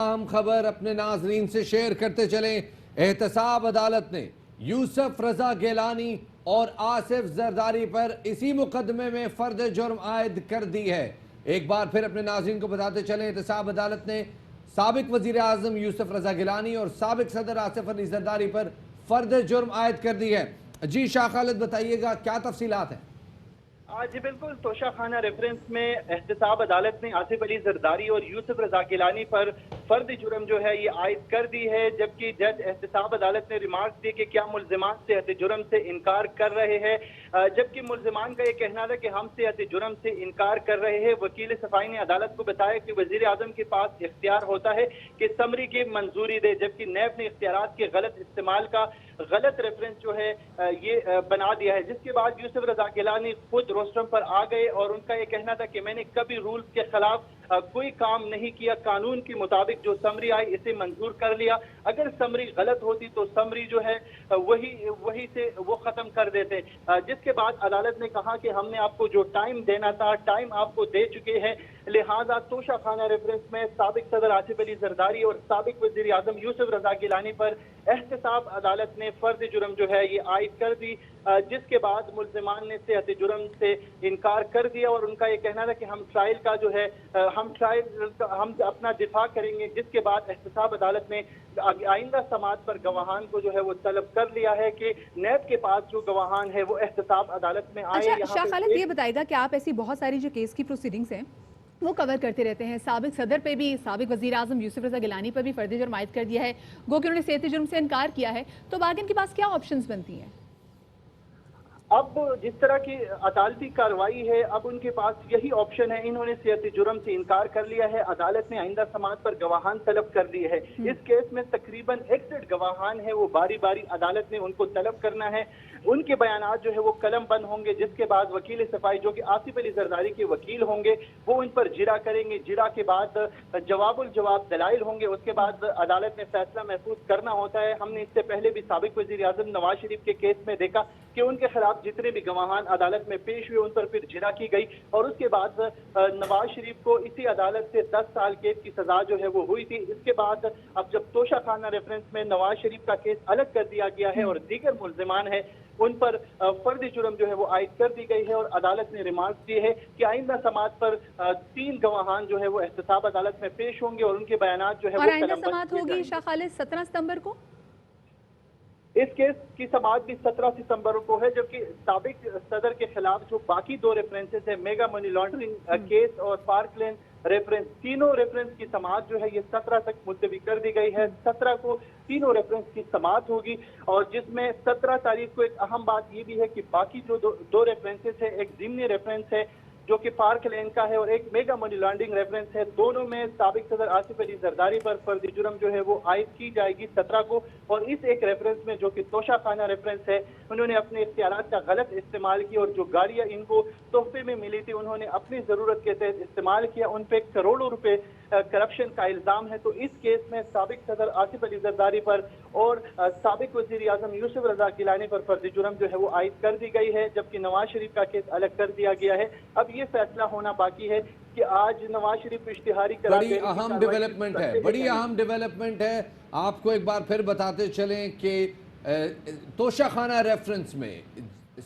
اہم خبر اپنے ناظرین سے شیئر کرتے چلیں۔ احتساب عدالت نے یوسف رضا گیلانی اور آصف زرداری پر اسی مقدمے میں فرد جرم عائد کر دی ہے۔ ایک بار پھر اپنے ناظرین کو بتاتے چلیں، احتساب عدالت نے سابق وزیر اعظم یوسف رضا گیلانی اور سابق صدر آصف علی زرداری پر فرد جرم عائد کر دی ہے۔ جی شاہ خالد بتائیے گا کیا تفصیلات ہیں؟ جی بالکل، توشہ خانہ ریفرنس میں احتساب عدالت نے آصف علی زرداری اور یوسف رضا گیلانی پر فرد جرم جو ہے یہ عائد کر دی ہے، جبکہ جج احتساب عدالت نے ریمارکس دی کہ کیا ملزمان صحت جرم سے انکار کر رہے ہیں، جبکہ ملزمان کا یہ کہنا تھا کہ ہم صحت جرم سے انکار کر رہے ہیں۔ وکیل صفائی نے عدالت کو بتایا کہ وزیر اعظم کے پاس اختیار ہوتا ہے کہ سمری کی منظوری دے، جبکہ نیب نے اختیارات کے غلط استعمال کا غلط ریفرنس جو ہے یہ بنا دیا ہے، جس کے بعد یوسف رضا گیلانی خود روسٹرم پر آ گئے اور ان کا یہ کہنا تھا کہ میں نے کبھی رولز کے خلاف کوئی کام نہیں کیا، قانون کے مطابق جو سمری آئی اسے منظور کر لیا، اگر سمری غلط ہوتی تو سمری جو ہے وہی سے وہ ختم کر دیتے، جس کے بعد عدالت نے کہا کہ ہم نے آپ کو جو ٹائم دینا تھا ٹائم آپ کو دے چکے ہیں، لہٰذا توشہ خانہ ریفرنس میں سابق صدر آصف علی زرداری اور سابق وزیر اعظم یوسف رضا گیلانی پر احتساب عدالت نے فرد جرم جو ہے یہ عائد کر دی، جس کے بعد ملزمان نے صحت جرم سے انکار کر دیا اور ان کا یہ کہنا تھا کہ ہم ٹرائل کا جو ہے ہم اپنا دفاع کریں گے، جس کے بعد احتساب عدالت نے آئندہ سماعت پر گواہان کو جو ہے وہ طلب کر لیا ہے کہ نیب کے پاس جو گواہان ہے وہ احتساب عدالت میں آئے۔ اچھا شاہ خالد یہ بتائیے گا کہ آپ ایسی بہت ساری جو کیس کی پروسیڈنگز ہیں وہ کور کرتے رہتے ہیں، سابق صدر پہ بھی، سابق وزیر اعظم یوسف رضا گیلانی پر بھی فرد جرم عائد کر دیا ہے، گو کہ انہوں نے صحت جرم سے انکار کیا ہے، تو اب آگے ان کے پاس کیا آپشنز بنتی ہیں؟ اب جس طرح کی عدالتی کارروائی ہے اب ان کے پاس یہی آپشن ہے، انہوں نے صحت جرم سے انکار کر لیا ہے، عدالت نے آئندہ سماعت پر گواہان طلب کر لیے ہے، اس کیس میں تقریباً 61 گواہان ہیں، وہ باری باری عدالت نے ان کو طلب کرنا ہے، ان کے بیانات جو ہے وہ قلم بند ہوں گے، جس کے بعد وکیل صفائی جو کہ آصف علی زرداری کے وکیل ہوں گے وہ ان پر جرا کریں گے، جرا کے بعد جواب الجواب دلائل ہوں گے، اس کے بعد عدالت نے فیصلہ محفوظ کرنا ہوتا ہے۔ ہم نے اس سے پہلے بھی سابق وزیر اعظم نواز شریف کے کیس میں دیکھا کہ ان کے خلاف جتنے بھی گواہان عدالت میں پیش ہوئے ان پر پھر جرا کی گئی اور اس کے بعد نواز شریف کو اسی عدالت سے 10 سال قید کی سزا جو ہے وہ ہوئی تھی۔ اس کے بعد اب جب توشہ خانہ ریفرنس میں نواز شریف کا کیس الگ کر دیا گیا ہے اور دیگر ملزمان ہیں ان پر فرد جرم جو ہے وہ عائد کر دی گئی ہے اور عدالت نے ریمارکس دی ہے کہ آئندہ سماعت پر 3 گواہان جو ہے وہ احتساب عدالت میں پیش ہوں گے اور ان کے بیانات جو ہے اور آئندہ سماعت ہوگی شاہ خالد 17 ستمبر کو؟ اس کیس کی سماعت بھی 17 ستمبر کو ہے، جبکہ سابق صدر کے خلاف جو باقی 2 ریفرنسز ہیں، میگا منی لانڈرنگ کیس اور پارک لین ریفرنس، تینوں ریفرنس کی سماعت جو ہے یہ 17 تک ملتوی کر دی گئی ہے۔ 17 کو تینوں ریفرنس کی سماعت ہوگی اور جس میں 17 تاریخ کو ایک اہم بات یہ بھی ہے کہ باقی جو 2 ریفرنسز ہیں، ایک ضمنی ریفرنس ہے جو کہ پارک لین کا ہے اور ایک میگا منی لانڈرنگ ریفرنس ہے، دونوں میں سابق صدر آصف علی زرداری پر فرد جرم جو ہے وہ عائد کی جائے گی 17 کو، اور اس ایک ریفرنس میں جو کہ توشہ خانہ ریفرنس ہے انہوں نے اپنے اختیارات کا غلط استعمال کیا اور جو گاڑیاں ان کو تحفے میں ملی تھی انہوں نے اپنی ضرورت کے تحت استعمال کیا، ان پہ کروڑوں روپے کرپشن کا الزام ہے، تو اس کیس میں سابق صدر آصف علی زرداری پر اور سابق وزیر اعظم یوسف رضا گیلانی پر فرد جرم جو ہے وہ عائد کر دی گئی ہے، جبکہ نواز شریف کا کیس الگ کر دیا گیا ہے۔ اب یہ فیصلہ ہونا باقی ہے کہ آج نواز شریف اشتہاری بڑی اہم ڈیولپمنٹ ہے، آپ کو ایک بار پھر بتاتے چلیں کہ توشہ خانہ ریفرنس میں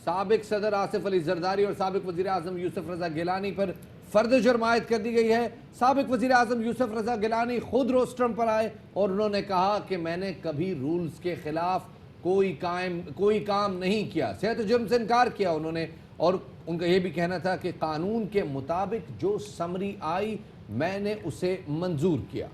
سابق صدر آصف علی زرداری اور سابق وزیر اعظم یوسف رضا گیلانی پر فرد جرم عائد کر دی گئی ہے۔ سابق وزیر اعظم یوسف رضا گیلانی خود روسٹرم پر آئے اور انہوں نے کہا کہ میں نے کبھی رولز کے خلاف کوئی کام نہیں کیا، صحت جرم سے انکار کیا انہوں نے، اور ان کا یہ بھی کہنا تھا کہ قانون کے مطابق جو سمری آئی میں نے اسے منظور کیا۔